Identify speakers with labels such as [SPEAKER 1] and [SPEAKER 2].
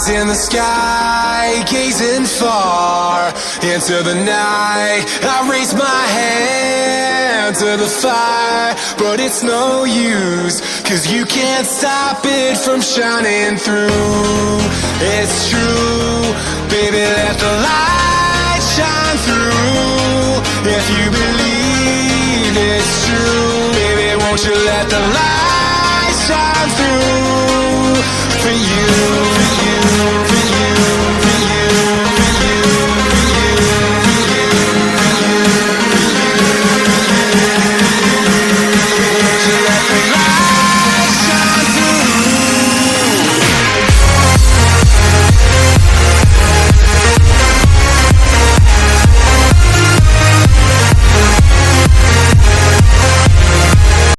[SPEAKER 1] Eyes in the sky, gazing far into the night. I raise my hand to the fire, but it's no use, 'cause you can't stop it from shining through. It's true, baby, let the light shine through. If you believe it's true, baby, won't you let the light shine through for you?